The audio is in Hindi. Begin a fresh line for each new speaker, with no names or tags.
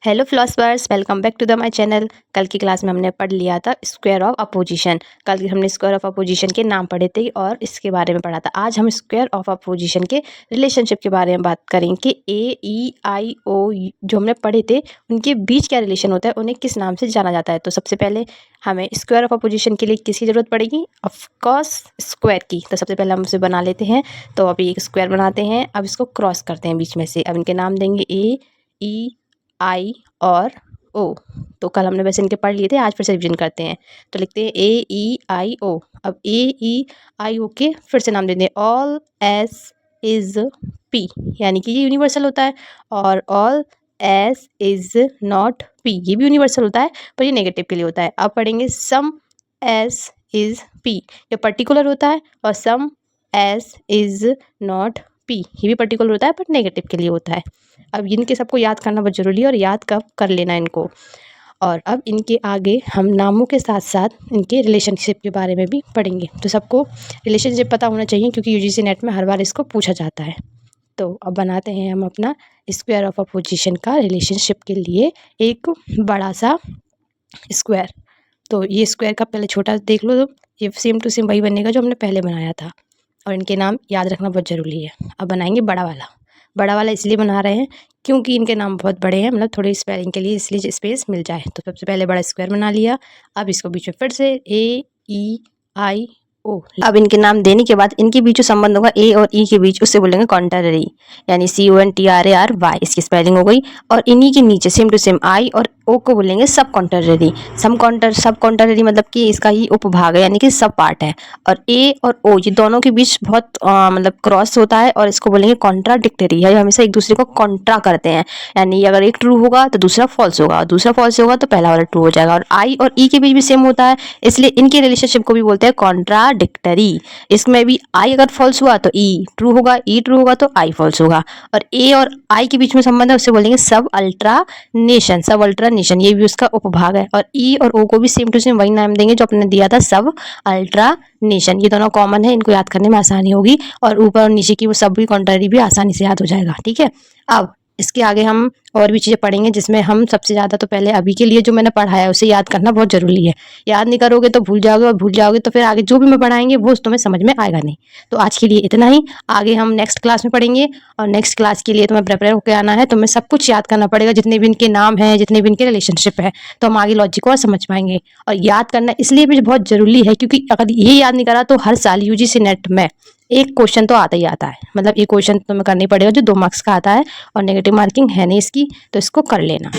Hello philosophers, welcome back to the my channel. कल की क्लास में हमने पढ़ लिया था स्क्वायर ऑफ अपोजिशन। कल हमने स्क्वायर ऑफ अपोजिशन के नाम पढ़े थे और इसके बारे में पढ़ा था। आज हम स्क्वायर ऑफ अपोजिशन के रिलेशनशिप के बारे में बात करेंगे कि ए ई आई ओ जो हमने पढ़े थे उनके बीच क्या रिलेशन होता है, उन्हें किस नाम से जाना जाता है। तो सबसे पहले हमें स्क्वायर ऑफ अपोजिशन के लिए किसकी ज़रूरत पड़ेगी? ऑफकोर्स स्क्वायर की। तो सबसे पहले हम उसे बना लेते हैं। तो अभी एक स्क्वायर बनाते हैं। अब इसको क्रॉस करते हैं बीच में से। अब इनके नाम देंगे ए ई आई और ओ। तो कल हमने वैसे इनके पढ़ लिए थे, आज फिर से रिविजन करते हैं। तो लिखते हैं ए ई आई ओ। अब ए ई आई ओ के फिर से नाम देते हैं ऑल एस इज पी, यानी कि ये यूनिवर्सल होता है। और all S is not P, ये भी यूनिवर्सल होता है पर ये नेगेटिव के लिए होता है। अब पढ़ेंगे सम एस इज पी, ये पर्टिकुलर होता है। और सम एस इज नॉट पी, ये भी पर्टिकुलर होता है पर नेगेटिव के लिए होता है। अब इनके सबको याद करना बहुत ज़रूरी है और याद कब कर लेना इनको। और अब इनके आगे हम नामों के साथ साथ इनके रिलेशनशिप के बारे में भी पढ़ेंगे। तो सबको रिलेशनशिप पता होना चाहिए क्योंकि यूजीसी नेट में हर बार इसको पूछा जाता है। तो अब बनाते हैं हम अपना स्क्वायर ऑफ अपोजिशन का रिलेशनशिप के लिए एक बड़ा सा स्क्वायर। तो ये स्क्वायर का पहले छोटा देख लो, तो ये सेम टू सेम वही बनेगा जो हमने पहले बनाया था। और इनके नाम याद रखना बहुत ज़रूरी है। अब बनाएंगे बड़ा वाला। बड़ा वाला इसलिए बना रहे हैं क्योंकि इनके नाम बहुत बड़े हैं, मतलब थोड़ी स्पेलिंग के लिए, इसलिए स्पेस मिल जाए। तो सबसे पहले बड़ा स्क्वायर बना लिया। अब इसको बीच में फिर से ए ई आई ओ। अब इनके नाम देने के बाद इनके बीच जो संबंध होगा ए और ई के बीच, उससे बोलेंगे कॉन्ट्ररी, यानी CONTRARY, इसकी स्पेलिंग हो गई। और इन्हीं के नीचे सेम टू सेम आई और ओ को बोलेंगे सब कॉन्ट्ररी। सब कॉन्ट्ररी मतलब कि इसका ही उपभाग है, यानी कि सब पार्ट है। और ए और ओ ये दोनों के बीच बहुत मतलब क्रॉस होता है और इसको बोलेंगे कॉन्ट्राडिक्टरी, है, हमेशा एक दूसरे को कॉन्ट्रा करते हैं। यानी अगर एक ट्रू होगा तो दूसरा फॉल्स होगा, और दूसरा फॉल्स होगा तो पहला वाला ट्रू हो जाएगा। और आई और ई के बीच भी सेम होता है, इसलिए इनके रिलेशनशिप को भी बोलते हैं कॉन्ट्राडिक्टरी। इसमें भी आई अगर फॉल्स हुआ तो ई ट्रू होगा, ई ट्रू होगा तो आई फॉल्स होगा। और ए और आई के बीच में संबंध है, उससे बोलेंगे सब अल्ट्रानेशन। सब अल्ट्रानेशन ये भी उसका उपभाग है। और ई और ओ को भी सेम टू सेम वही नाम देंगे जो आपने दिया था, सब अल्ट्रानेशन। ये दोनों कॉमन है, इनको याद करने में आसानी होगी। और ऊपर और नीचे की वो सब भी कॉन्ट्ररी भी आसानी से याद हो जाएगा। ठीक है, अब इसके आगे हम और भी चीज़ें पढ़ेंगे जिसमें हम सबसे ज़्यादा तो पहले अभी के लिए जो मैंने पढ़ाया है उसे याद करना बहुत ज़रूरी है। याद नहीं करोगे तो भूल जाओगे, और भूल जाओगे तो फिर आगे जो भी मैं पढ़ाएंगे वो तुम्हें समझ में आएगा नहीं। तो आज के लिए इतना ही। आगे हम नेक्स्ट क्लास में पढ़ेंगे और नेक्स्ट क्लास के लिए तुम्हें प्रिपेयर होकर आना है। तुम्हें सब कुछ याद करना पड़ेगा, जितने भी इनके नाम हैं, जितने भी इनके रिलेशनशिप है, तो हम आगे लॉजिक को और समझ पाएंगे। और याद करना इसलिए भी बहुत ज़रूरी है क्योंकि अगर ये याद नहीं करा तो हर साल यूजीसी नेट में एक क्वेश्चन तो आता ही आता है। मतलब ये क्वेश्चन तुम्हें करनी पड़ेगा जो 2 मार्क्स का आता है, और नेगेटिव मार्किंग है नहीं इसकी, तो इसको कर लेना।